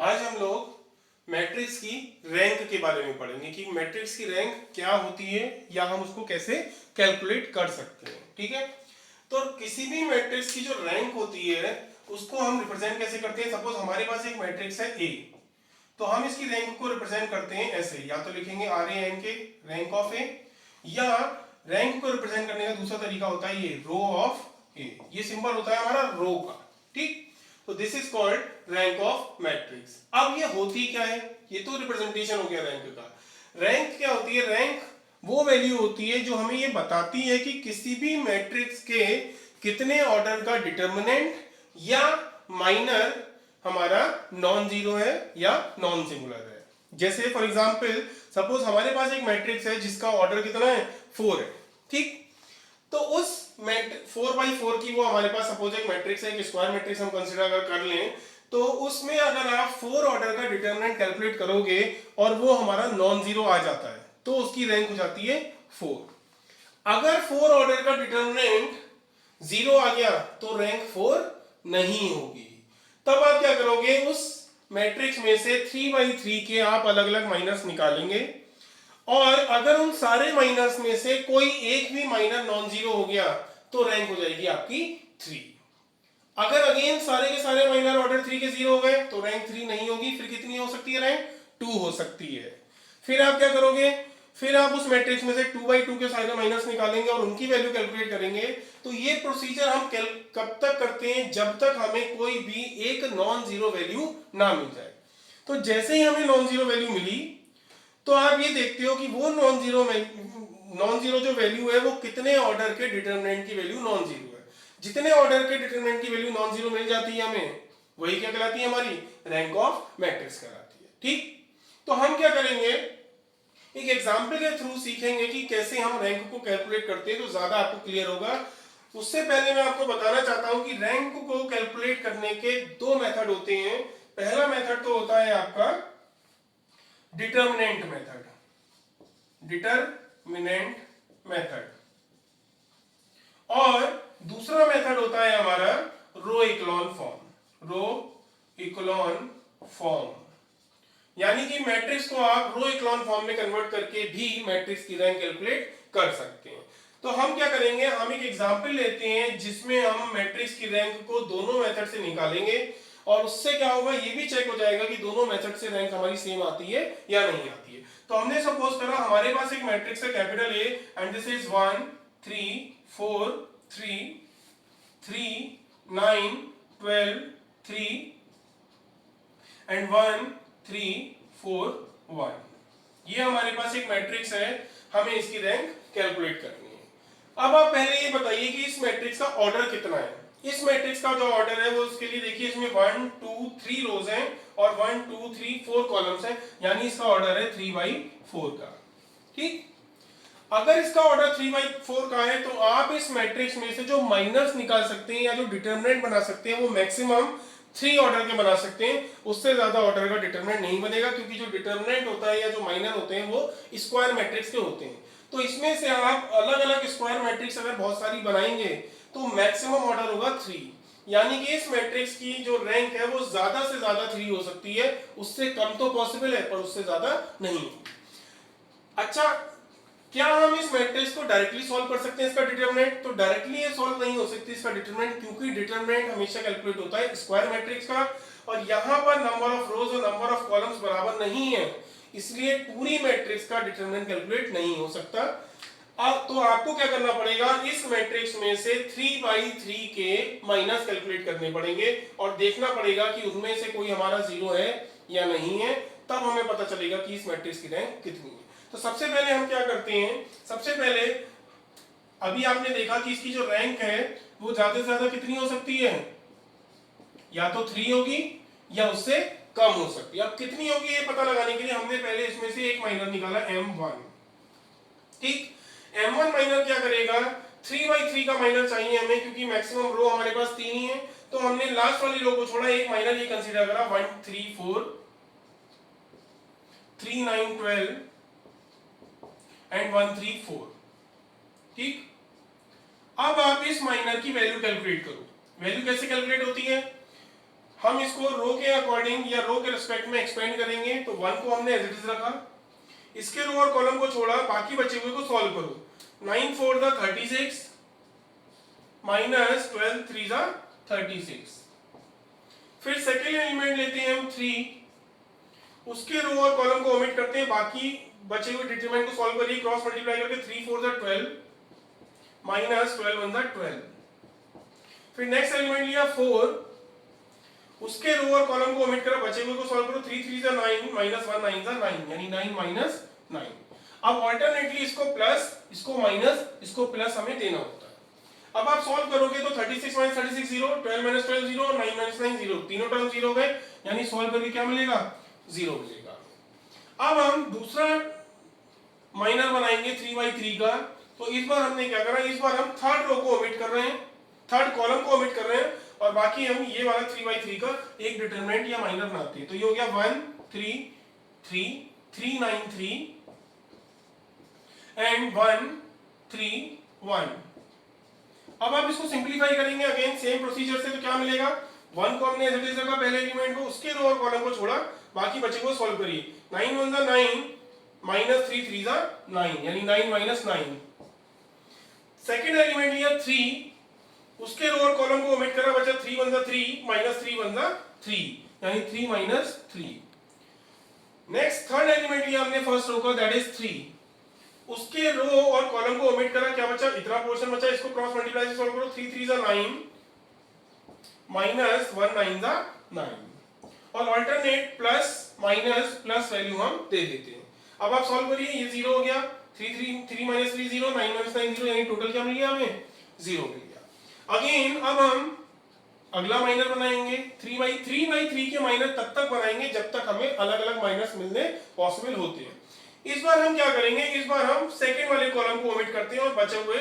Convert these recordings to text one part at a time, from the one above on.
आज हम लोग मैट्रिक्स की रैंक के बारे में पढ़ेंगे कि मैट्रिक्स की रैंक क्या होती है या हम उसको कैसे कैलकुलेट कर सकते हैं। ठीक है, तो किसी भी मैट्रिक्स की जो रैंक होती है उसको हम रिप्रेजेंट कैसे करते हैं। सपोज हमारे पास एक मैट्रिक्स है ए, तो हम इसकी रैंक को रिप्रेजेंट करते हैं ऐसे, या तो लिखेंगे आर ए एन के रैंक ऑफ ए, या रैंक को रिप्रेजेंट करने का दूसरा तरीका होता है ये रो ऑफ ए। ये सिंबल होता है हमारा रो का। ठीक, तो this is called rank of matrix. अब ये होती क्या है, ये तो रिप्रेजेंटेशन हो गया रैंक का। रैंक क्या होती है? रैंक वो वैल्यू होती है जो हमें ये बताती है कि किसी भी मैट्रिक्स के कितने ऑर्डर का डिटर्मिनेंट या माइनर हमारा नॉन जीरो है या नॉन सिंगुलर है। जैसे फॉर एग्जांपल सपोज हमारे पास एक मैट्रिक्स है जिसका ऑर्डर कितना है, 4 है। ठीक, तो उस 4x4 की वो हमारे पास सपोज एक मैट्रिक्स है, एक स्क्वायर मैट्रिक्स हम कंसीडर अगर कर लें, तो उसमें अगर आप 4 ऑर्डर का डिटरमिनेंट कैलकुलेट करोगे और वो हमारा नॉन जीरो आ जाता है तो उसकी रैंक हो जाती है 4। अगर 4 ऑर्डर का डिटरमिनेंट जीरो आ गया तो रैंक 4 नहीं होगी। तब आप क्या करोगे, उस मैट्रिक्स में से 3x3 के आप अलग अलग माइनस निकालेंगे और अगर उन सारे माइनर्स में से कोई एक भी माइनर नॉन जीरो हो गया तो रैंक हो जाएगी आपकी 3। अगर अगेन सारे के सारे माइनर ऑर्डर 3 के जीरो हो गए तो रैंक 3 नहीं होगी। फिर कितनी हो सकती है? रैंक 2 हो सकती है। फिर आप क्या करोगे, फिर आप उस मैट्रिक्स में से 2x2 के सारे माइनस निकालेंगे और उनकी वैल्यू कैलकुलेट करेंगे। तो ये प्रोसीजर हम कब तक करते हैं, जब तक हमें कोई भी एक नॉन जीरो वैल्यू ना मिल जाए। तो जैसे ही हमें नॉन जीरो वैल्यू मिली तो आप ये देखते हो कि वो नॉन जीरो जो वैल्यू है वो कितने ऑर्डर के डिटरमिनेंट की वैल्यू नॉन जीरो है। जितने ऑर्डर के डिटरमिनेंट की वैल्यू नॉन जीरो मिल जाती है हमें, वही क्या कहलाती है? हमारी रैंक ऑफ मैट्रिक्स कहलाती है। ठीक, तो हम क्या करेंगे, एक एग्जांपल के थ्रू सीखेंगे कि कैसे हम रैंक को कैलकुलेट करते हैं, तो ज्यादा आपको क्लियर होगा। उससे पहले मैं आपको बताना चाहता हूं कि रैंक को कैलकुलेट करने के दो मेथड होते हैं। पहला मेथड तो होता है आपका डिटर्मिनेंट मेथड, डिटर्मिनेंट मेथड, और दूसरा मेथड होता है हमारा रो इक्लोन फॉर्म, रो इक्लोन फॉर्म। यानी कि मैट्रिक्स को आप रो इक्लोन फॉर्म में कन्वर्ट करके भी मैट्रिक्स की रैंक कैलकुलेट कर सकते हैं। तो हम क्या करेंगे, हम एक एग्जांपल लेते हैं जिसमें हम मैट्रिक्स की रैंक को दोनों मेथड से निकालेंगे और उससे क्या होगा, ये भी चेक हो जाएगा कि दोनों मेथड से रैंक हमारी सेम आती है या नहीं आती है। तो हमने सपोज करा हमारे पास एक मैट्रिक्स है capital A and this is 1 3 4 3 3 9 12 3 and 1 3 4 1। ये हमारे पास एक मैट्रिक्स है, हमें इसकी रैंक कैलकुलेट करनी है। अब आप पहले ये बताइए कि इस मैट्रिक्स का ऑर्डर कितना है। इस मैट्रिक्स का जो ऑर्डर है वो उसके लिए देखिए, इसमें 1 2 3 रोज हैं और 1 2 3 4 कॉलम्स हैं, यानी इसका ऑर्डर है 3/4 का। ठीक, अगर इसका ऑर्डर 3/4 का है तो आप इस मैट्रिक्स में से जो माइनर्स निकाल सकते हैं या जो डिटरमिनेंट बना सकते हैं वो मैक्सिमम 3 ऑर्डर के बना सकते हैं। उससे ज्यादा ऑर्डर का डिटरमिनेंट नहीं बनेगा, क्योंकि जो डिटरमिनेंट होता है या जो माइनर होते हैं वो स्क्वायर मैट्रिक्स के होते हैं। तो इसमें से आप अलग अलग स्क्वायर मैट्रिक्स अगर बहुत सारी बनाएंगे तो मैक्सिमम ऑर्डर होगा 3। यानी कि इस मैट्रिक्स की जो रैंक है वो ज्यादा से ज्यादा 3 हो सकती है, उससे कम तो पॉसिबल है पर उससे ज्यादा नहीं। अच्छा, क्या हम इस मैट्रिक्स को डायरेक्टली सॉल्व कर सकते हैं इसका डिटरमिनेंट? तो डायरेक्टली ये सॉल्व नहीं हो सकती इसका डिटरमिनेंट, क्योंकि डिटरमिनेंट हमेशा कैलकुलेट होता है स्क्वायर मैट्रिक्स का और यहां पर नंबर ऑफ रोज और नंबर ऑफ कॉलम्स बराबर नहीं है, इसलिए पूरी मैट्रिक्स का डिटरमिनेंट कैलकुलेट नहीं हो सकता। अब तो आपको क्या करना पड़ेगा, इस मैट्रिक्स में से 3/3 के माइनस कैलकुलेट करने पड़ेंगे और देखना पड़ेगा कि उनमें से कोई हमारा जीरो है या नहीं है, तब हमें पता चलेगा कि इस मैट्रिक्स की रैंक कितनी है। तो सबसे पहले हम क्या करते हैं, सबसे पहले अभी आपने देखा कि इसकी जो रैंक है वो ज्यादा से ज्यादा कितनी हो सकती है, या तो 3 होगी या उससे कम हो सकती है। अब कितनी होगी ये पता लगाने के लिए हमने पहले इसमें से एक माइनर निकाला m1। ठीक, m1 माइनर क्या करेगा, 3/3 का माइनर चाहिए हमें, क्योंकि मैक्सिमम रो हमारे पास 3 ही है। तो हमने लास्ट वाली रो को छोड़ा, एक माइनर ये कंसीडर करा 1 3 4 3 9 12 एंड 1 3 4। ठीक, अब आप इस माइनर की वैल्यू कैलकुलेट करो। वैल्यू कैसे कैलकुलेट होती है, हम इसको रो के अकॉर्डिंग या रो के रिस्पेक्ट में एक्सपेंड करेंगे। तो 1 को हमने एज इट इज रखा, इसके रो और कॉलम को छोड़ा, बाकी बचे हुए को सॉल्व करो। 9 4 दा 36 माइनस 12 3 दा 36। फिर सेकेंड एलिमेंट लेते हैं हम 3, उसके रो और कॉलम को ओमिट करते हैं, बाकी बचे हुए डिटरमिनेंट को सॉल्व करिए, क्रॉस मल्टीप्लाई करके 3 4 दा 12 माइनस 12 1 दा 12। फिर नेक्स्ट एलिमेंट लिया 4, उसके रो और कॉलम को ओमिट करा, बचे हुए को सॉल्व करो, 3 3 दा 9 माइनस 1 9 दा 9, यानी 9 माइनस 9। अब अल्टरनेटली इसको प्लस, इसको माइनस, इसको प्लस हमें देना होता है। अब आप सॉल्व करोगे तो 36 माइनस 36 0, 12 माइनस 12 0, 9 माइनस 9 0, तीनों टर्म 0 गए, यानी सॉल्व करके क्या मिलेगा? 0 मिलेगा। अब हम दूसरा माइनर बनाएंगे 3/3 का। तो इस बार हमने क्या करा, इस बार हम थर्ड रो को ओमिट कर रहे हैं, थर्ड कॉलम को ओमिट कर रहे हैं, और बाकी हम ये वाला 3/3 का एक डिटरमिनेंट या माइनर बनाते हैं। तो ये हो गया 1 3 3 3 9 3 एंड 1 3 1। अब आप इसको सिंपलीफाई करेंगे अगेन सेम प्रोसीजर से, तो क्या मिलेगा? 1 को हमने एज इट इज रखा पहले एलिमेंट को, उसके रो और कॉलम को छोड़ा, बाकी बचे को सॉल्व करिए। 9 1 दा 9 माइनस 3 3 दा 9, यानी 9 माइनस 9। सेकंड एलिमेंट लिया 3, उसके रो और कॉलम को ओमिट करा, बचा 3 1 दा 3 माइनस 3 1 दा 3, यानी 3 माइनस 3। नेक्स्ट थर्ड एलिमेंट लिया हमने फर्स्ट रो का, दैट इज 3, उसके रो और कॉलम को ओमिट करा, क्या बचा? इतना पोर्शन बचा, इसको क्रॉस मल्टीप्लाई से सॉल्व करो, 3 3 दा 9 माइनस 1 9 दा 9, और alternate plus minus plus value हम दे देते हैं। अब आप सॉल्व करिए, ये 0 हो गया, 3 माइनस 3 0, 9 माइनस 9 0, यानी टोटल क्या मिल गया हमें? 0 मिल गया। अगेन अब हम अगला माइनर बनाएंगे, 3/3 के माइनर तब तक बनाएंगे जब तक हमें अलग अलग माइनर्स मिलने पॉसिबल होते हैं। इस बार हम क्या करेंगे, इस बार हम सेकंड वाले कॉलम को ओमिट करते हैं और बचे हुए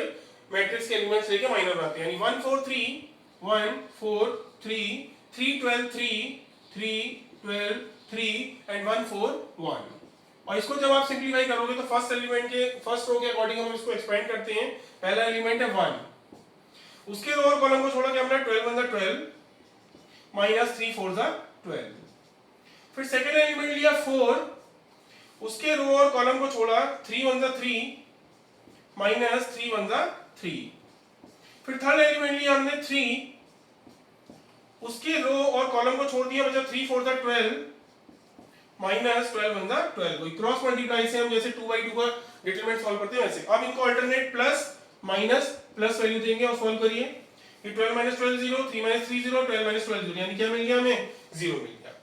मैट्रिक्स के एलिमेंट्स लेके माइनर बनाते हैं, यानी 1 4 3 1 4 3 3 12 3 3 12 3 एंड 1 4 1। और इसको जब आप सिंपलीफाई करोगे तो फर्स्ट एलिमेंट के फर्स्ट रो के अकॉर्डिंग हम इसको एक्सपेंड करते हैं। पहला एलिमेंट है 1, उसके रो और कॉलम को छोड़ा, क्या हमने 12 1 दा 12 माइनस 3 4 दा 12। फिर सेकंड एलिमेंट लिया 4, उसके रो और कॉलम को छोड़ा, 3 1 दा 3 माइनस 3 1 दा 3। फिर थर्ड एलिमेंट लिया हमने 3, उसके रो और कॉलम को छोड़ दिया, बचा 3 4 दा 12 माइनस 12 1 दा 12। वही क्रॉस मल्टीप्लाई से हम जैसे 2/2 का डिटरमिनेंट सॉल्व करते हैं वैसे। अब इनको alternate plus minus plus value देंगे और सॉल्व करिए। ये 12 माइनस 12 0, 3 माइनस 3 0, 12 माइनस 12 0, यानी क्या मिल गया हमें? 0 मिल गया।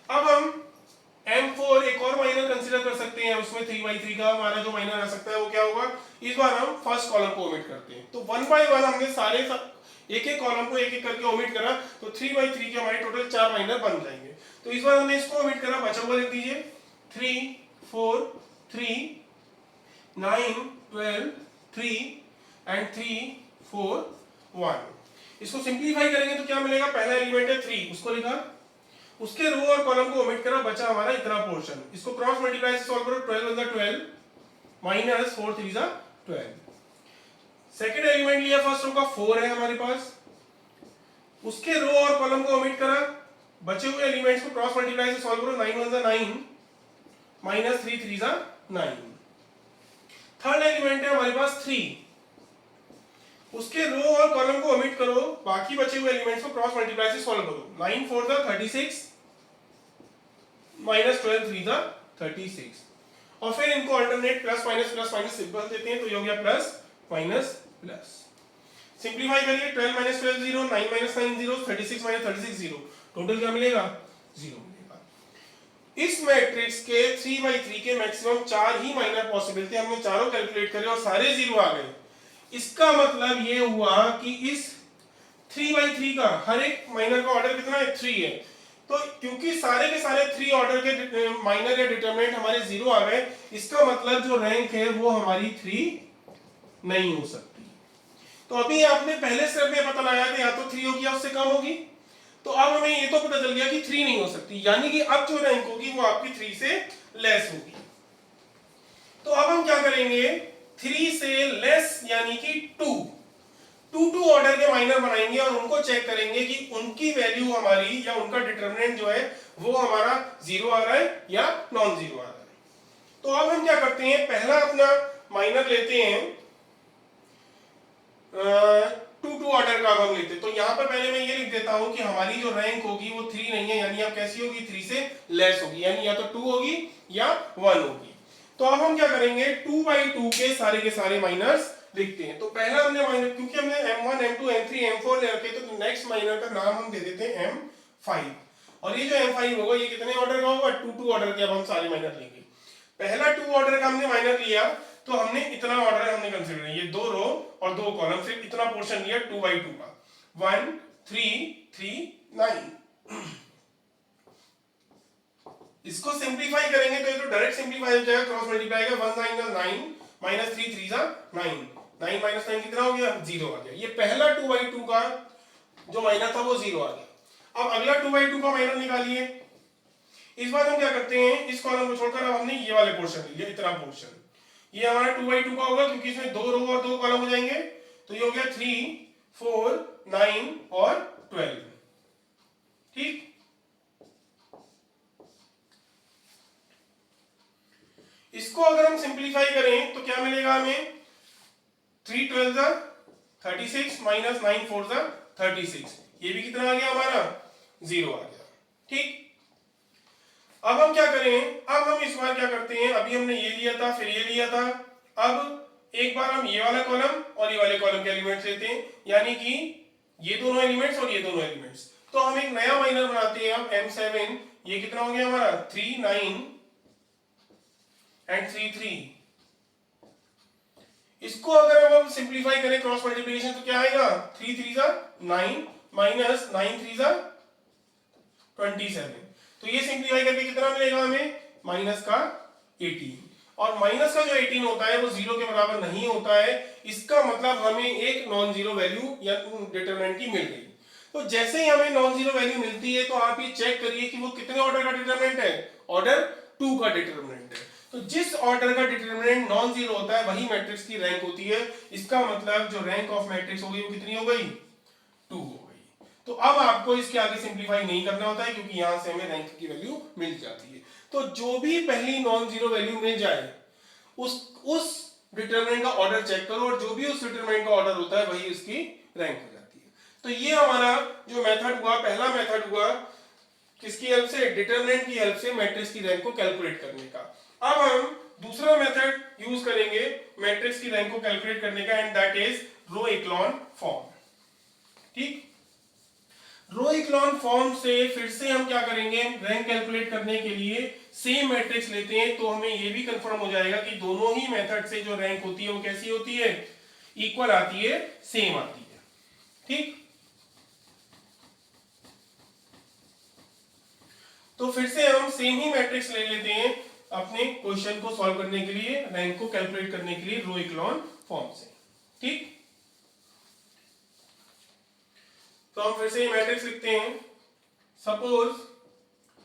अब हम M4 एक और माइनर कंसीडर कर सकते हैं, उसमें 3/3 का हमारा जो माइनर आ सकता है वो क्या होगा? इस बार हम फर्स्ट कॉलम को ओमिट करते हैं। तो 1 बाय 1 हमने सारे एक एक कॉलम को एक एक करके ओमिट करा, तो 3/3 के हमारे टोटल 4 माइनर बन जाएंगे। तो इस बार हमने इसको ओमिट करा, बचा हुआ लिख दीजिए 3 4 3 9 12 3 एंड 3 4 1। इसको सिंपलीफाई करेंगे तो क्या मिलेगा? पहला एलिमेंट है 3, उसको लिखा, उसके रो और कॉलम को ओमिट करा, बचा हमारा इतना पोर्शन। इसको क्रॉस मल्टीप्लाई से सॉल्व करो, 12 1 दा 12 माइनस 4 3 दा 12। सेकंड एलिमेंट लिया फर्स्ट रो का, 4 है हमारे पास, उसके रो और कॉलम को ओमिट करा, बचे हुए एलिमेंट्स को क्रॉस मल्टीप्लाई से सॉल्व करो, 9 1 दा 9 माइनस 3 3 दा 9। थर्ड एलिमेंट है हमारे पास 3, उसके रो और कॉलम को ओमिट करो, बाकी बचे हुए एलिमेंट्स को क्रॉस मल्टीप्लाई से सॉल्व करो, 9 4 दा 36 माइनस 12 3 दा 36। और फिर इनको अल्टरनेट प्लस माइनस सिंपल देते हैं, तो ये हो गया प्लस माइनस प्लस। सिंपलीफाई करिए, 12 माइनस 12 0, 9 माइनस 9 0, 36 माइनस 36 0, टोटल क्या मिलेगा? 0 मिलेगा। इस मैट्रिक्स के 3/3 के मैक्सिमम 4 ही माइनर पॉसिबल थे, हमने चारों कैलकुलेट करे और सारे 0 आ गए। इसका मतलब ये हुआ कि इस 3/3 का हर एक माइनर का ऑर्डर कितना है? 3 है। तो क्योंकि सारे के सारे 3 ऑर्डर के माइनर या डिटरमिनेंट हमारे 0 आ गए, इसका मतलब जो रैंक है वो हमारी 3 नहीं हो सकती। तो अभी आपने पहले स्टेप में पता लगाया था या तो 3 होगी या उससे कम होगी, तो अब हमें ये तो पता चल गया कि 3 नहीं हो सकती, यानी कि अब जो रैंक होगी वो आपकी 3 से लेस होगी। तो अब हम क्या करेंगे? 3 से लेस यानी कि 2, टू ऑर्डर के माइनर बनाएंगे और उनको चेक करेंगे कि उनकी वैल्यू हमारी या उनका डिटरमिनेंट जो है वो हमारा जीरो आ रहा है या नॉन जीरो आ रहा है। तो अब हम क्या करते हैं, पहला अपना माइनर लेते हैं, टू ऑर्डर का हम लेते हैं। तो यहां पर पहले मैं ये लिख देता हूं कि हमारी जो रैंक होगी वो 3 नहीं है, यानी अब कैसी होगी, 3 से लेस होगी, यानी या तो 2 होगी या 1 होगी। तो अब हम क्या करेंगे, 2/2 के सारे माइनर्स लिखते हैं। तो पहला हमने माइनर, क्योंकि हमने m1 m2 m3 m4 ले रखे, तो नेक्स्ट माइनर का नाम हम दे देते हैं m5। और ये जो m5 होगा ये कितने ऑर्डर का होगा, 2 ऑर्डर के। अब हम सारे माइनर लेंगे। पहला 2 ऑर्डर का हमने माइनर लिया, तो हमने इतना ऑर्डर हमने कंसीडर किया, ये 2 रो और 2 कॉलम से इतना पोर्शन लिया 2/2 का, 1 3 3 9। इसको सिंपलीफाई करेंगे तो ये तो डायरेक्ट सिंपलीफाई हो जाएगा, क्रॉस मल्टीप्लाई का, 1 9 9 माइनस 3 3 9, 9 माइनस 9 कितना हो गया, 0 आ गया। ये पहला 2/2 का जो माइनर था वो 0 आ गया। अब अगला 2/2 का माइनर निकालिए। इस बार हम क्या करते हैं, इस कॉलम को छोड़कर अब हमने ये वाले पोर्शन ले लिया, इतना पोर्शन, ये हमारा 2/2 का होगा, क्योंकि इसमें 2 रो और 2 कॉलम हो जाएंगे। तो ये हो गया 3 4 9 और 12। ठीक, इसको अगर हम सिंपलीफाई करें तो क्या मिलेगा हमें, 3 12 36 माइनस 9 4 36, ये भी कितना आ गया हमारा, 0 आ गया। ठीक, अब हम क्या करें, अब हम इस बार क्या करते हैं, अभी हमने ये लिया था फिर ये लिया था, अब एक बार हम ये वाला कॉलम और ये वाले कॉलम के एलिमेंट्स लेते हैं, यानी कि ये दोनों एलिमेंट्स और ये दोनों एलिमेंट्स। तो हम एक नया माइनर बनाते हैं अब m7, ये कितना हो गया हमारा, 3 9 एंड 3 3। इसको अगर हम सिंपलीफाई करें क्रॉस मल्टीप्लिकेशन तो क्या आएगा, 3 3 9 माइनस 9 3 27। तो ये सिंपलीफाई करके कितना मिलेगा हमें, माइनस का 18। और माइनस का जो 18 होता है वो 0 के बराबर नहीं होता है, इसका मतलब हमें एक नॉन जीरो वैल्यू या डिटरमिनेंट की मिल गई। तो जैसे ही हमें नॉन जीरो वैल्यू मिलती है तो आप ये चेक करिए कि वो कितने ऑर्डर का डिटरमिनेंट है, ऑर्डर 2 का डिटरमिनेंट है। तो जिस ऑर्डर का डिटरमिनेंट नॉन जीरो होता है वही मैट्रिक्स की रैंक होती है। इसका मतलब जो रैंक ऑफ मैट्रिक्स होगी वो कितनी हो गई, 2 हो गई। तो अब आपको इसके आगे सिंपलीफाई नहीं करना होता है, क्योंकि यहां से हमें रैंक की वैल्यू मिल जाती है। तो जो भी पहली नॉन जीरो वैल्यू मिल जाए उस डिटरमिनेंट का ऑर्डर चेक करो, और जो भी उस डिटरमिनेंट का ऑर्डर होता है वही उसकी रैंक हो जाती है। तो ये हमारा जो मेथड हुआ, पहला मेथड हुआ किसकी हेल्प से, डिटरमिनेंट की हेल्प से मैट्रिक्स की रैंक को कैलकुलेट करने का। अब हम दूसरा मेथड यूज करेंगे मैट्रिक्स की रैंक को कैलकुलेट करने का, and that is row echelon form. ठीक, रो इक्लॉन फॉर्म से फिर से हम क्या करेंगे, रैंक कैलकुलेट करने के लिए सेम मैट्रिक्स लेते हैं, तो हमें ये भी कंफर्म हो जाएगा कि दोनों ही मेथड से जो रैंक होती है वो कैसी होती है, इक्वल आती है, सेम आती है। ठीक, तो फिर से हम सेम ही मैट्रिक्स ले लेते हैं अपने क्वेश्चन को सॉल्व करने के लिए, रैंक को कैलकुलेट करने के लिए रो इक्लॉन फॉर्म से। ठीक, तो हम फिर से ये मैट्रिक्स लिखते हैं। सपोज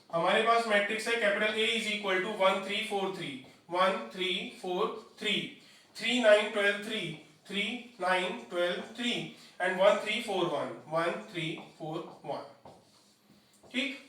हमारे पास मैट्रिक्स है capital A is equal to 1 3 4 3 1 3 4 3 3 9 12 3 3 9 12 3 and 1 3 4 1 1 3 4 1। ठीक,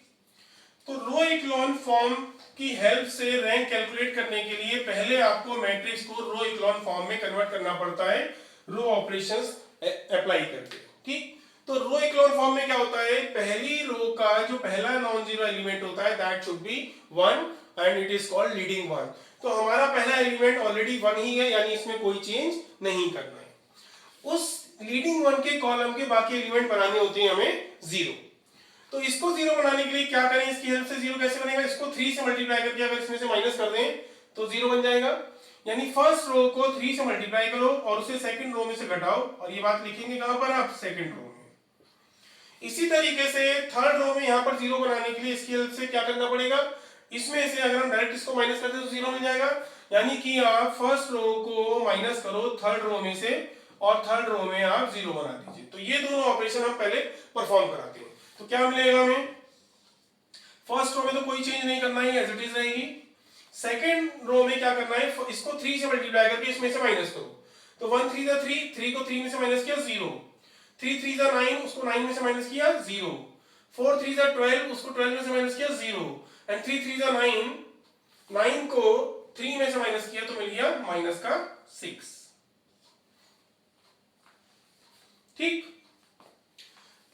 तो रो इक्लॉन फॉर्म की हेल्प से रैंक कैलकुलेट करने के लिए पहले आपको मैट्रिक्स को रो इक्लॉन फॉर्म में कन्वर्ट करना पड़ता है, रो ऑपरेशंस अप्लाई करके। ठीक, तो रो इक्लॉन फॉर्म में क्या होता है, पहली रो का जो पहला नॉन जीरो एलिमेंट होता है that should be 1 and it is called leading 1। तो हमारा पहला एलिमेंट ऑलरेडी 1 ही है, यानी इसमें कोई चेंज नहीं करना है। उस लीडिंग 1 के कॉलम के बाकी एलिमेंट बनाने होते हैं हमें 0। तो इसको 0 बनाने के लिए क्या करें, इसकी हेल्प से 0 कैसे बनेगा, इसको 3 से मल्टीप्लाई करके अगर इसमें से माइनस कर दें तो 0 बन जाएगा। यानी फर्स्ट रो को 3 से मल्टीप्लाई करो और उसे सेकंड रो में से घटाओ, और ये बात लिखेंगे कहां पर आप, सेकंड रो में। इसी तरीके से थर्ड रो में यहां पर 0 बनाने के लिए इसकी हेल्प से क्या करना पड़ेगा, इसमें से अगर हम डायरेक्ट इसको माइनस करते तो 0 मिल जाएगा। यानी कि आप फर्स्ट रो को माइनस करो थर्ड रो में से और थर्ड रो में आप 0 बना दीजिए। तो ये दोनों ऑपरेशन हम पहले परफॉर्म कराते हैं। तो क्या मिलेगा हमें, फर्स्ट रो में तो कोई चेंज नहीं करना है, एज इट इज रहेगी। सेकंड रो में क्या करना है, इसको 3 से मल्टीप्लाई करके इसमें से माइनस करो। तो 1 3 3 3 को 3 में से माइनस किया 0, 3 3 जा 9, उसको 9 में से माइनस किया 0, 4 3 जा 12, उसको 12 में से माइनस किया 0, एंड 3 3 जा 9, 9 को 3 में से माइनस किया तो मिल गया माइनस का 6। ठीक,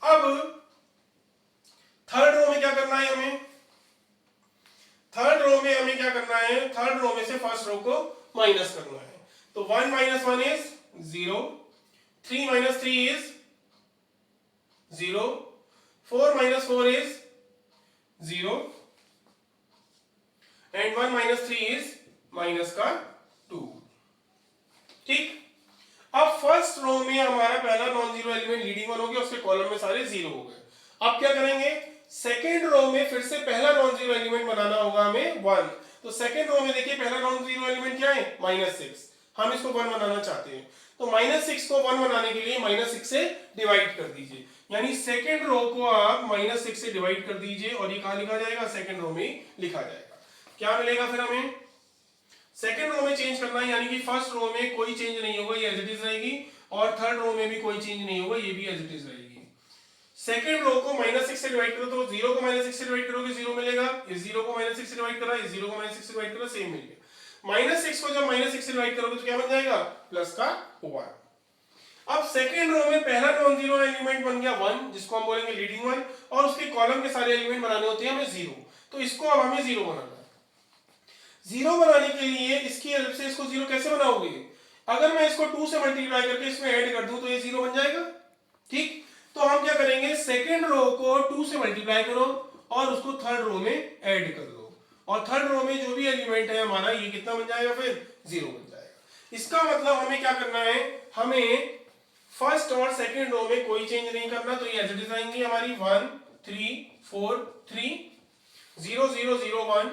अब थर्ड रो में क्या करना है हमें? थर्ड रो में हमें क्या करना है? थर्ड रो में से फर्स्ट रो को माइनस करना है। तो 1 minus 1 is 0, 3 minus 3 is 0, 4 minus 4 is 0, and 1 minus 3 is minus का 2। ठीक, अब फर्स्ट रो में हमारा पहला non zero element leading one हो गया, उसके कॉलम में सारे जीरो हो गए। अब क्या करेंगे? सेकेंड रो में फिर से पहला नॉन जीरो एलिमेंट बनाना होगा हमें 1। तो सेकेंड रो में देखिए पहला नॉन जीरो एलिमेंट क्या है? -6। हम इसको 1 बनाना चाहते हैं, तो -6 को 1 बनाने के लिए -6 से डिवाइड कर दीजिए, यानी सेकेंड रो को आप -6 से डिवाइड कर दीजिए और ये कहां लिखा जाएगा? सेकेंड रो में लिखा जाएगा। क्या मिलेगा फिर हमें? सेकेंड रो में चेंज करना है, यानी कि फर्स्ट रो में कोई चेंज नहीं होगा, ये एज इट इज रहेगी, और थर्ड रो में भी कोई चेंज नहीं होगा, ये भी एज इट इज रहेगी। सेकेंड रो को -6 से डिवाइड करो तो 0 को -6 से डिवाइड करोगे 0 मिलेगा, इस 0 को -6 से डिवाइड करा, इस 0 को -6 से डिवाइड करा, सेम मिल गया। -6 को जब -6 से डिवाइड करोगे तो क्या बन जाएगा? प्लस का 1। अब सेकेंड रो में पहला नॉन जीरो एलिमेंट बन गया 1, जिसको हम बोलेंगे लीडिंग वन, और उसके कॉलम के सारे एलिमेंट बनाने होते हैं हमें 0, तो इसको अब हमें 0 बनाना है। 0 बनाने के लिए इसकी हेल्प से इसको 0 कैसे बनाओगे? अगर मैं इसको 2 से मल्टीप्लाई करके इसमें ऐड कर दूं तो ये 0 बन जाएगा। ठीक, तो हम क्या करेंगे? सेकेंड रो को 2 से मल्टीप्लाई करो और उसको थर्ड रो में ऐड कर दो, और थर्ड रो में जो भी एलिमेंट है हमारा, ये कितना बन जाएगा? फिर 0 बन जाएगा। इसका मतलब हमें क्या करना है? हमें फर्स्ट और सेकेंड रो में कोई चेंज नहीं करना, तो ये एज इट इज आएंगी हमारी 1 3 4 3 0 0 0 1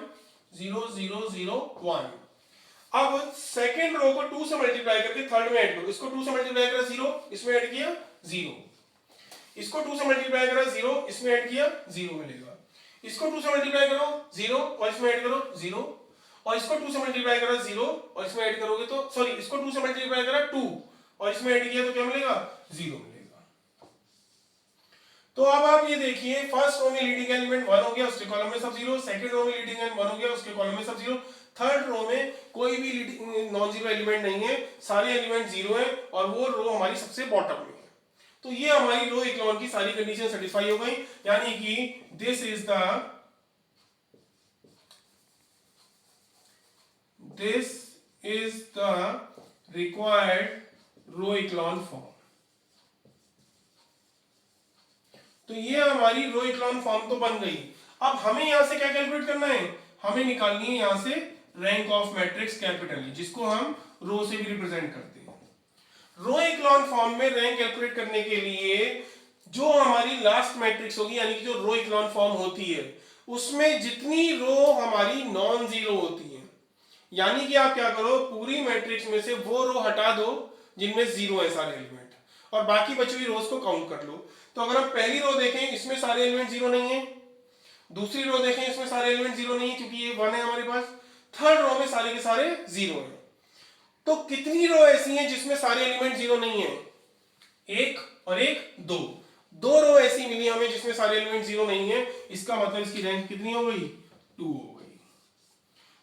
0 0 0 1। अब सेकेंड रो को 2 से मल्टीप्लाई करके थर्ड में ऐड करो, इसको 2 से मल्टीप्लाई करा 0, इसमें ऐड किया 0, इसको 2 से मल्टीप्लाई करा 0, इसमें ऐड किया 0 मिलेगा, इसको 2 से मल्टीप्लाई करो 0 और इसमें ऐड करो 0, और इसको 2 से मल्टीप्लाई करा 0 और इसमें ऐड करोगे तो सॉरी, इसको 2 से मल्टीप्लाई करा 2 और इसमें ऐड किया तो क्या मिलेगा? 0 मिलेगा। तो अब आप ये देखिए, फर्स्ट रो में लीडिंग एलिमेंट 1 हो गया, उसके कॉलम में सब 0, सेकंड रो में लीडिंग एलिमेंट 1 हो गया, उसके कॉलम में सब 0, थर्ड रो में कोई भी नॉन जीरो एलिमेंट नहीं है, सारे एलिमेंट 0 है, और वो रो हमारी सबसे बॉटम में है। तो ये हमारी रो इक्लोन की सारी कंडीशन सेटिस्फाई हो गई, यानी कि this is the required row echelon form. तो ये हमारी रो इक्लोन फॉर्म तो बन गई। अब हमें यहां से क्या कैलकुलेट करना है? हमें निकालनी है यहां से रैंक ऑफ मैट्रिक्स कैपिटल, जिसको हम रो से भी रिप्रेजेंट करते हैं। रो इक्लोन फॉर्म में रैंक कैलकुलेट करने के लिए जो हमारी लास्ट मैट्रिक्स होगी, यानी कि जो रो इक्लोन फॉर्म होती है, उसमें जितनी रो हमारी नॉन जीरो होती है, यानी कि आप क्या करो, पूरी मैट्रिक्स में से वो रो हटा दो जिनमें 0 है सारे एलिमेंट, और बाकी बची हुई रोज को काउंट कर लो। तो अगर हम पहली रो देखें, इसमें सारे एलिमेंट 0 नहीं है, दूसरी रो देखें, इसमें सारे एलिमेंट 0 नहीं है क्योंकि ये 1 है हमारे पास, थर्ड रो में सारे के सारे 0 है। तो कितनी रो ऐसी हैं जिसमें सारे एलिमेंट 0 नहीं है? एक और एक, दो रो ऐसी मिली हमें जिसमें सारे एलिमेंट 0 नहीं है। इसका मतलब इसकी रैंक कितनी हो गई? 2 हो गई।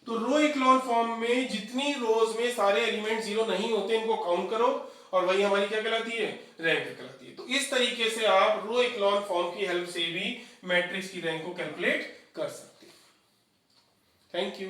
तो रो इक्लोन फॉर्म में जितनी रोज में सारे एलिमेंट 0 नहीं होते, इनको काउंट करो, और वही हमारी क्या कहलाती है? रैंक कहलाती है। तो इस तरीके से आप रो इक्लोन फॉर्म की हेल्प से भी मैट्रिक्स की रैंक को कैलकुलेट कर सकते हैं। Thank you.